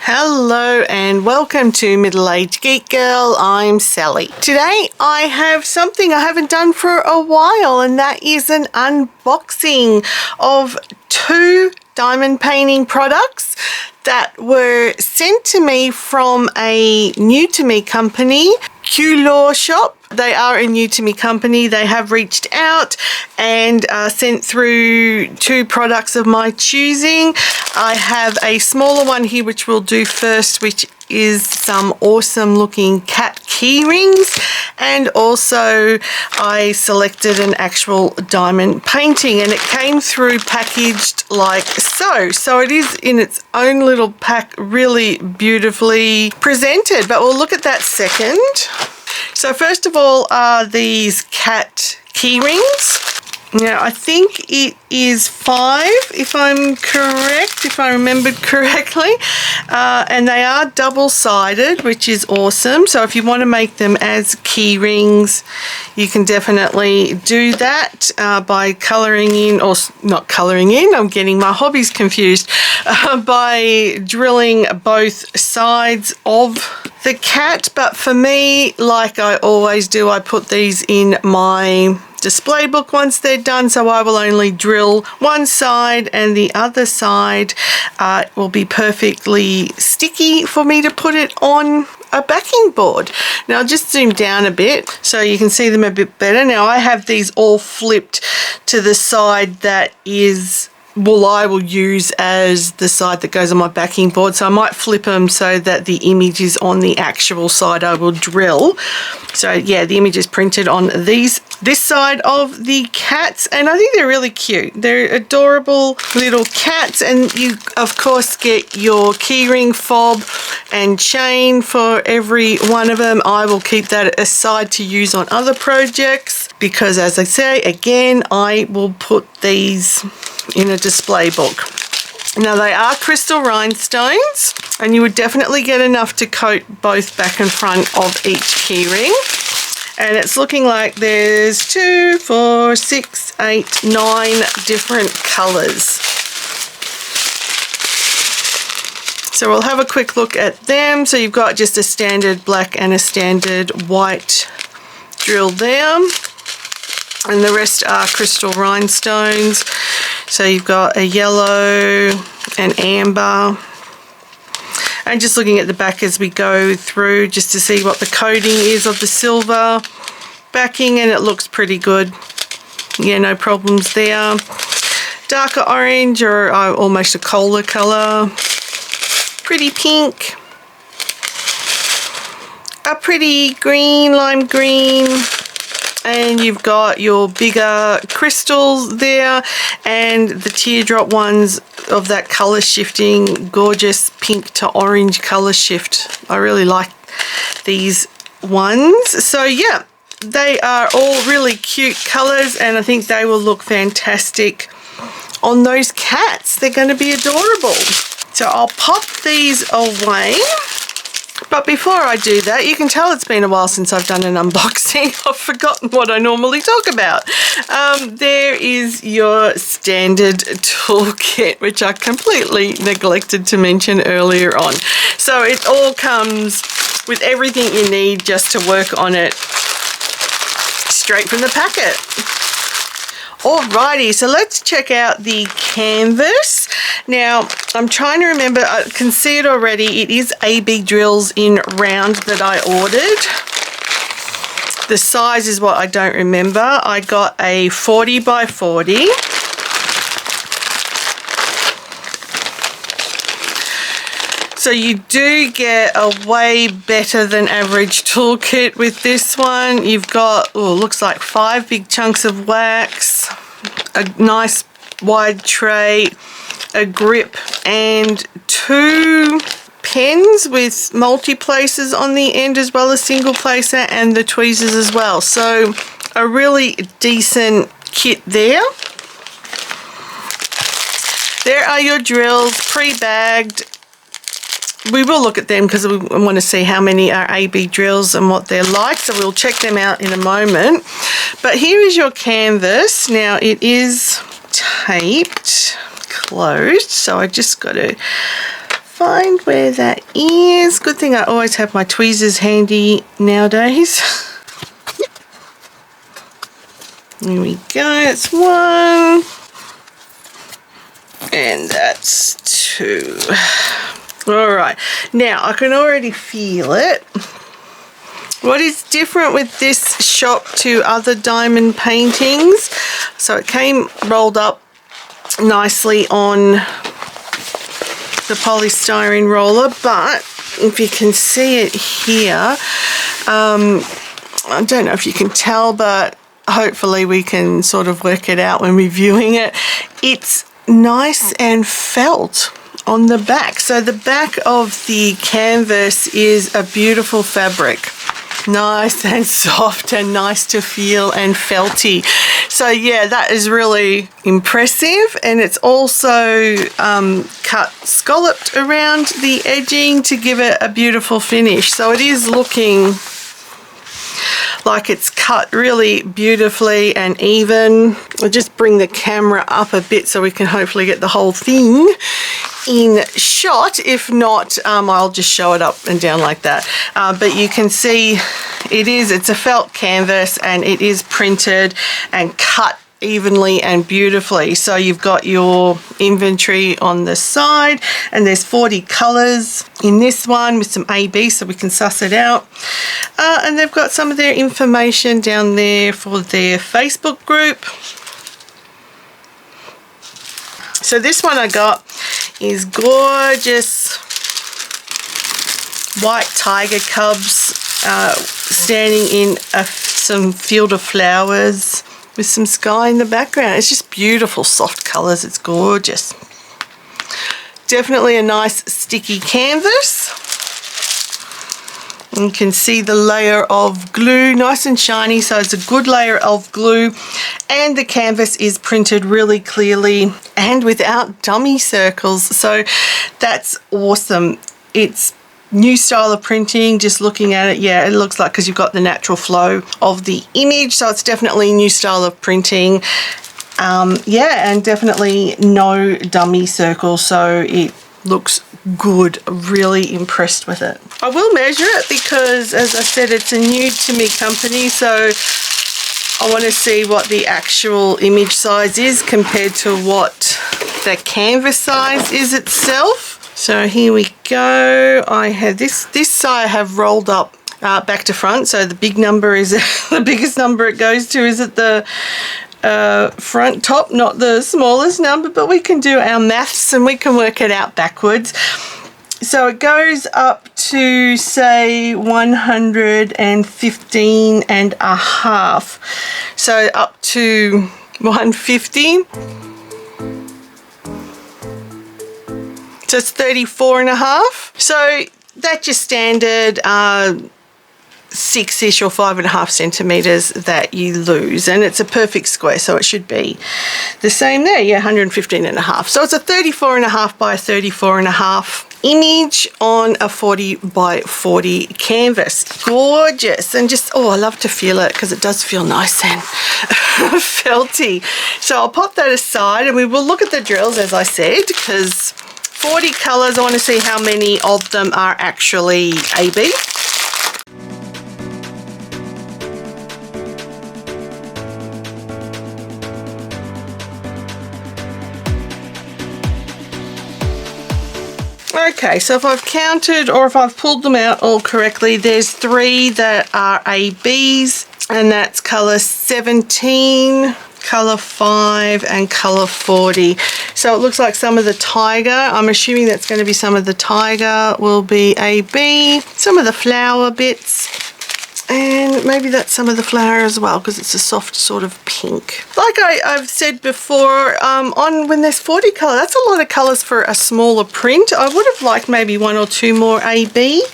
Hello and welcome to Middle Age Geek Girl. I'm Sally. Today I have something I haven't done for a while, and that is an unboxing of two diamond painting products that were sent to me from a new to me company, Q-Law Shop. They are a new to me company. They have reached out and sent through two products of my choosing. I have a smaller one here which we'll do first, which is some awesome looking cat key rings, and also I selected an actual diamond painting, and it came through packaged like so it is in its own little pack, really beautifully presented, but we'll look at that second. So first of all are these cat key rings. Now I think it is 5 if I'm correct, if I remembered correctly, and they are double-sided, which is awesome. So if you want to make them as key rings, you can definitely do that by colouring in, or not colouring in, I'm getting my hobbies confused, by drilling both sides of the cat. But for me, like I always do, I put these in my display book once they're done, so I will only drill one side, and the other side will be perfectly sticky for me to put it on a backing board. Now I'll just zoom down a bit so you can see them a bit better. Now I have these all flipped to the side that is, well, I will use as the side that goes on my backing board, so I might flip them so that the image is on the actual side I will drill. So yeah, the image is printed on this side of the cats, and I think they're really cute. They're adorable little cats, and you of course get your keyring fob and chain for every one of them. I will keep that aside to use on other projects because, as I say again, I will put these in a display book. Now they are crystal rhinestones, and you would definitely get enough to coat both back and front of each keyring. And it's looking like there's 2, 4, 6, 8, 9 different colours. So we'll have a quick look at them. So you've got just a standard black and a standard white drill there, and the rest are crystal rhinestones. So you've got a yellow, an amber, and just looking at the back as we go through just to see what the coating is of the silver backing, and it looks pretty good. Yeah, no problems there. Darker orange, or almost a cola colour. Pretty pink. A pretty green, lime green. And you've got your bigger crystals there, and the teardrop ones of that colour shifting, gorgeous pink to orange colour shift. I really like these ones. So yeah, they are all really cute colours, and I think they will look fantastic on those cats. They're going to be adorable. So I'll pop these away. But before I do that, you can tell it's been a while since I've done an unboxing. I've forgotten what I normally talk about. There is your standard toolkit, which I completely neglected to mention earlier on. So it all comes with everything you need just to work on it straight from the packet. Alrighty, so let's check out the canvas. Now, I'm trying to remember, I can see it already. It is AB drills in round that I ordered. The size is what I don't remember. I got a 40 by 40. So you do get a way better than average toolkit with this one. You've got, oh, looks like 5 big chunks of wax, a nice wide tray, a grip, and 2 pens with multi-places on the end, as well as single placer, and the tweezers as well. So a really decent kit there. There are your drills, pre-bagged. We will look at them because we want to see how many are AB drills and what they're like, so we'll check them out in a moment. But here is your canvas. Now it is taped closed, so I just got to find where that is. Good thing I always have my tweezers handy nowadays. Here we go, that's one. And that's two. All right, now I can already feel it. What is different with this shop to other diamond paintings? So it came rolled up nicely on the polystyrene roller, but if you can see it here, I don't know if you can tell, but hopefully we can sort of work it out when reviewing it. It's nice and felt on the back. So the back of the canvas is a beautiful fabric. Nice and soft and nice to feel and felty. So yeah, that is really impressive, and it's also cut scalloped around the edging to give it a beautiful finish. So it is looking like it's cut really beautifully and even. I'll just bring the camera up a bit so we can hopefully get the whole thing in shot. If not, I'll just show it up and down like that. But you can see it's a felt canvas, and it is printed and cut evenly and beautifully. So you've got your inventory on the side, and there's 40 colors in this one with some AB so we can suss it out. And they've got some of their information down there for their Facebook group. So this one I got is gorgeous white tiger cubs standing in some field of flowers with some sky in the background. It's just beautiful soft colors. It's gorgeous. Definitely a nice sticky canvas. You can see the layer of glue, nice and shiny, so it's a good layer of glue, and the canvas is printed really clearly and without dummy circles, so that's awesome. It's new style of printing. Just looking at it, yeah, it looks like, because you've got the natural flow of the image, so it's definitely new style of printing. Yeah, and definitely no dummy circles, so it looks good. Really impressed with it. I will measure it because, as I said, it's a new to me company, so I want to see what the actual image size is compared to what the canvas size is itself. So here we go. I have this I have rolled up back to front, so the big number is the biggest number it goes to is at the front top, not the smallest number, but we can do our maths and we can work it out backwards. So it goes up to, say, 115 and a half. So up to 150. So it's 34 and a half. So that's your standard 6-ish or 5.5 centimeters that you lose, and it's a perfect square, so it should be the same there. Yeah, 115 and a half. So it's a 34 and a half by 34 and a half image on a 40 by 40 canvas. Gorgeous. And just, oh, I love to feel it because it does feel nice and felty. So I'll pop that aside and we will look at the drills, as I said, because 40 colors, I want to see how many of them are actually AB. Okay, so if I've counted or if I've pulled them out all correctly, there's 3 that are ABs, and that's colour 17, colour 5 and colour 40. So it looks like some of the tiger, I'm assuming that's going to be some of the tiger will be AB, some of the flower bits, and maybe that's some of the flower as well because it's a soft sort of pink. Like I've said before, on when there's 40 colour, that's a lot of colours for a smaller print. I would have liked maybe 1 or 2 more AB.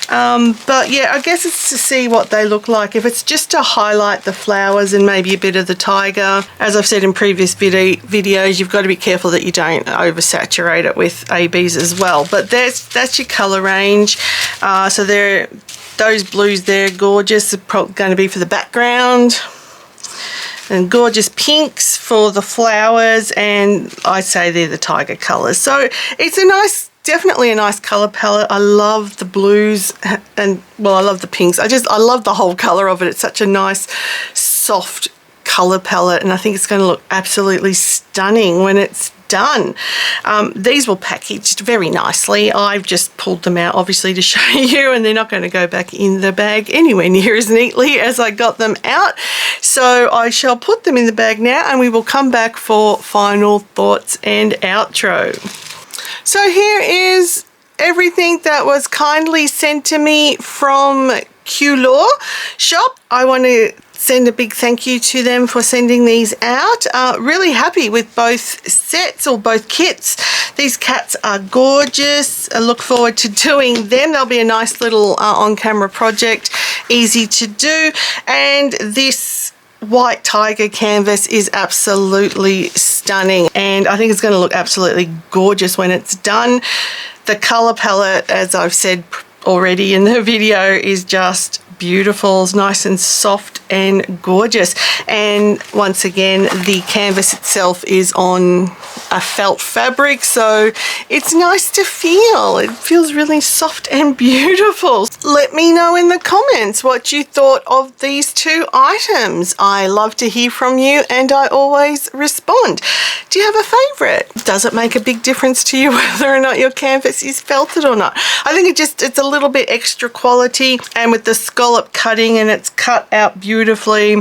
But yeah, I guess it's to see what they look like. If it's just to highlight the flowers and maybe a bit of the tiger, as I've said in previous videos, you've got to be careful that you don't oversaturate it with ABs as well. But that's your colour range. So those blues there, gorgeous, are probably going to be for the background. And gorgeous pinks for the flowers, and I'd say they're the tiger colours. So it's a nice definitely a nice color palette. I love the blues and, well, I love the pinks. I love the whole color of it. It's such a nice, soft color palette, and I think it's going to look absolutely stunning when it's done. These were packaged very nicely. I've just pulled them out obviously to show you, and they're not going to go back in the bag anywhere near as neatly as I got them out. So I shall put them in the bag now, and we will come back for final thoughts and outro. So here is everything that was kindly sent to me from Q-Law shop. I want to send a big thank you to them for sending these out. Really happy with both sets or both kits. These cats are gorgeous. I look forward to doing them. They'll be a nice little on-camera project, easy to do. And this white tiger canvas is absolutely stunning, and I think it's going to look absolutely gorgeous when it's done. The color palette, as I've said already in the video, is just beautiful. It's nice and soft and gorgeous. And once again, the canvas itself is on a felt fabric, so it's nice to feel. It feels really soft and beautiful. Let me know in the comments what you thought of these two items. I love to hear from you, and I always respond. Do you have a favorite? Does it make a big difference to you whether or not your canvas is felted or not? I think it's a little bit extra quality, and with the scallop cutting, and it's cut out beautifully,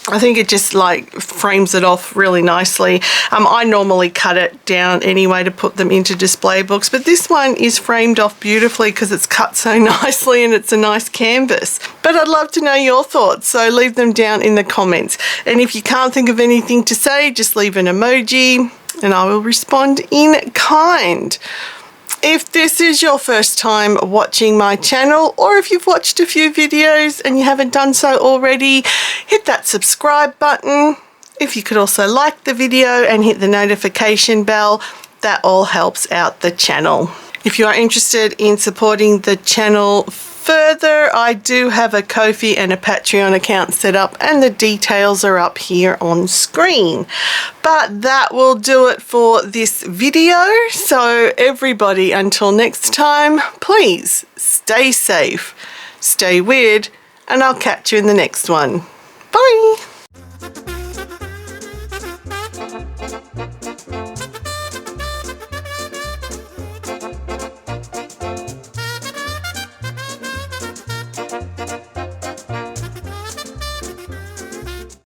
I think it just like frames it off really nicely. I normally cut it down anyway to put them into display books, but this one is framed off beautifully because it's cut so nicely and it's a nice canvas. But I'd love to know your thoughts, so leave them down in the comments. And if you can't think of anything to say, just leave an emoji and I will respond in kind. If this is your first time watching my channel, or if you've watched a few videos and you haven't done so already, hit that subscribe button. If you could also like the video and hit the notification bell, that all helps out the channel. If you are interested in supporting the channel further, I do have a Ko-fi and a Patreon account set up, and the details are up here on screen. But that will do it for this video. So everybody, until next time, please stay safe, stay weird, and I'll catch you in the next one. Bye.